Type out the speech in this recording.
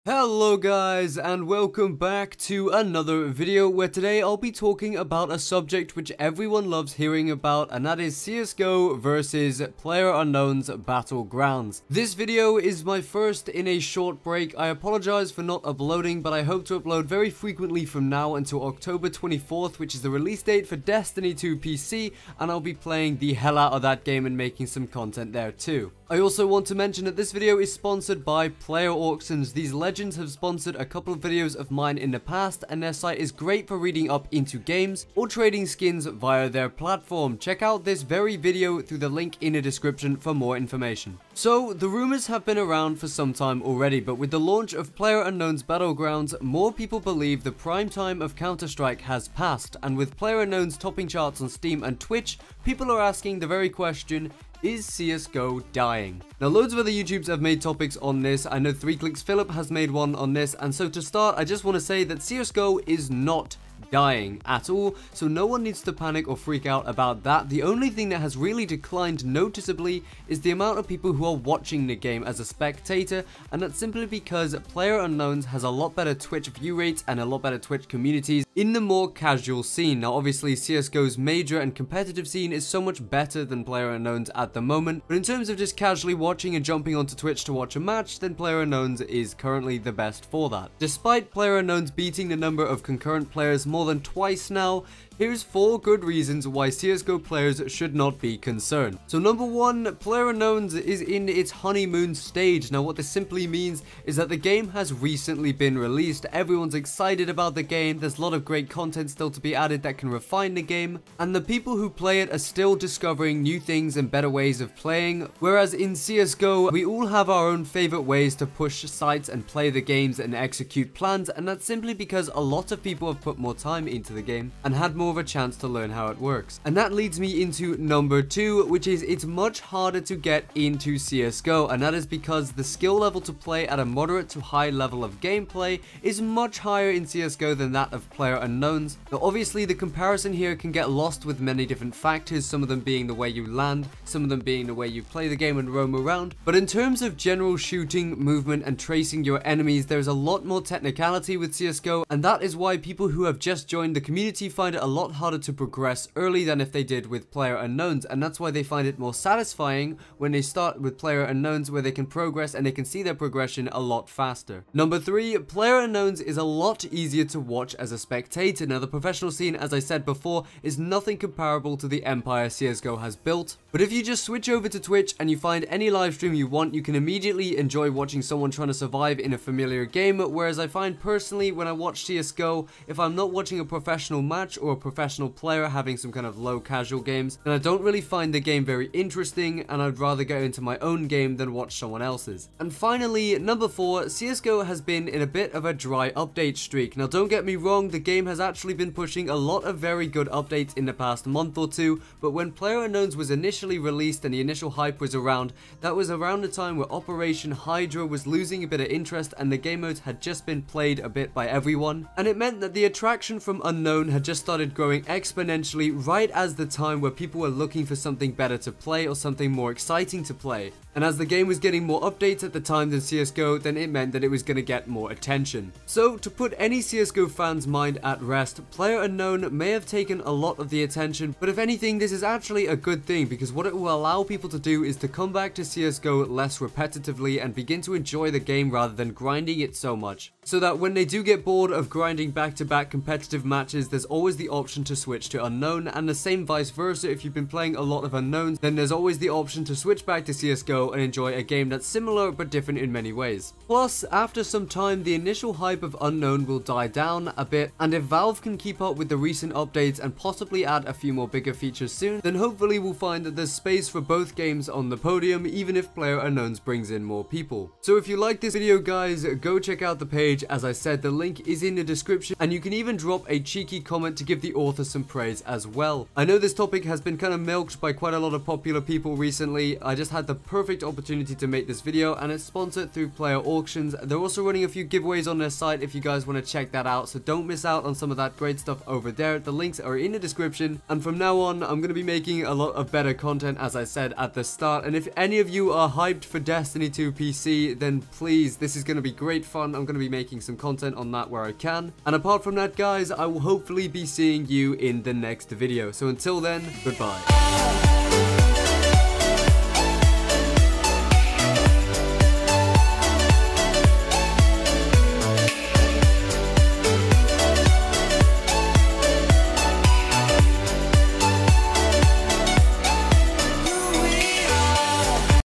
Hello guys, and welcome back to another video where today I'll be talking about a subject which everyone loves hearing about, and that is CSGO versus PlayerUnknown's Battlegrounds. This video is my first in a short break. I apologize for not uploading, but I hope to upload very frequently from now until October 24th, which is the release date for Destiny 2 PC, and I'll be playing the hell out of that game and making some content there too. I also want to mention that this video is sponsored by PlayerAuctions. These legends have sponsored a couple of videos of mine in the past, and their site is great for reading up into games or trading skins via their platform. Check out this very video through the link in the description for more information. So, the rumors have been around for some time already, but with the launch of PlayerUnknown's Battlegrounds, more people believe the prime time of Counter-Strike has passed, and with PlayerUnknown's topping charts on Steam and Twitch, people are asking the very question, is CSGO dying? Now, loads of other YouTubers have made topics on this. I know 3Clicks Philip has made one on this, and so to start, I just want to say that CSGO is not dying at all, so no one needs to panic or freak out about that. The only thing that has really declined noticeably is the amount of people who are watching the game as a spectator, and that's simply because PlayerUnknown's has a lot better Twitch view rates and a lot better Twitch communities in the more casual scene. Now, obviously, CSGO's major and competitive scene is so much better than PlayerUnknown's at the moment, but in terms of just casually watching and jumping onto Twitch to watch a match, then PlayerUnknown's is currently the best for that. Despite PlayerUnknown's beating the number of concurrent players more than twice now, here's 4 good reasons why CSGO players should not be concerned. So number 1, PlayerUnknown's is in its honeymoon stage. Now what this simply means is that the game has recently been released. Everyone's excited about the game, there's a lot of great content still to be added that can refine the game, and the people who play it are still discovering new things and better ways of playing. Whereas in CSGO, we all have our own favorite ways to push sites and play the games and execute plans, and that's simply because a lot of people have put more time into the game and had more of a chance to learn how it works. And that leads me into number 2, which is it's much harder to get into CSGO, and that is because the skill level to play at a moderate to high level of gameplay is much higher in CSGO than that of PlayerUnknown's. Now obviously the comparison here can get lost with many different factors, some of them being the way you land, some of them being the way you play the game and roam around, but in terms of general shooting, movement and tracing your enemies, there's a lot more technicality with CSGO, and that is why people who have just joined the community find it a lot harder to progress early than if they did with PlayerUnknown's, and that's why they find it more satisfying when they start with PlayerUnknown's, where they can progress and they can see their progression a lot faster. Number 3, PlayerUnknown's is a lot easier to watch as a spectator. Now the professional scene, as I said before, is nothing comparable to the empire CSGO has built, but if you just switch over to Twitch and you find any live stream you want, you can immediately enjoy watching someone trying to survive in a familiar game, whereas I find personally when I watch CSGO, if I'm not watching a professional match or a professional player having some kind of low casual games, then I don't really find the game very interesting, and I'd rather get into my own game than watch someone else's. And finally, number 4, CSGO has been in a bit of a dry update streak. Now don't get me wrong, the game has actually been pushing a lot of very good updates in the past month or two, but when PlayerUnknown's was initially released and the initial hype was around, that was around the time where Operation Hydra was losing a bit of interest and the game modes had just been played a bit by everyone, and it meant that the attraction from Unknown had just started growing exponentially right as the time where people were looking for something better to play or something more exciting to play. And as the game was getting more updates at the time than CSGO, then it meant that it was going to get more attention. So to put any CSGO fan's mind at rest, PlayerUnknown may have taken a lot of the attention, but if anything, this is actually a good thing, because what it will allow people to do is to come back to CSGO less repetitively and begin to enjoy the game rather than grinding it so much. So that when they do get bored of grinding back-to-back competitive matches, there's always the option to switch to Unknown, and the same vice versa. If you've been playing a lot of Unknowns, then there's always the option to switch back to CSGO and enjoy a game that's similar but different in many ways. Plus, after some time, the initial hype of Unknown will die down a bit, and if Valve can keep up with the recent updates and possibly add a few more bigger features soon, then hopefully we'll find that there's space for both games on the podium, even if PlayerUnknown's brings in more people. So if you like this video, guys, go check out the page. As I said, the link is in the description, and you can even drop a cheeky comment to give the author some praise as well. I know this topic has been kind of milked by quite a lot of popular people recently. I just had the perfect perfect opportunity to make this video, and it's sponsored through PlayerAuctions. They're also running a few giveaways on their site if you guys want to check that out, so don't miss out on some of that great stuff over there. The links are in the description, and from now on I'm going to be making a lot of better content, as I said at the start. And if any of you are hyped for Destiny 2 PC, then please, this is going to be great fun. I'm going to be making some content on that where I can, and apart from that guys, I will hopefully be seeing you in the next video. So until then, goodbye.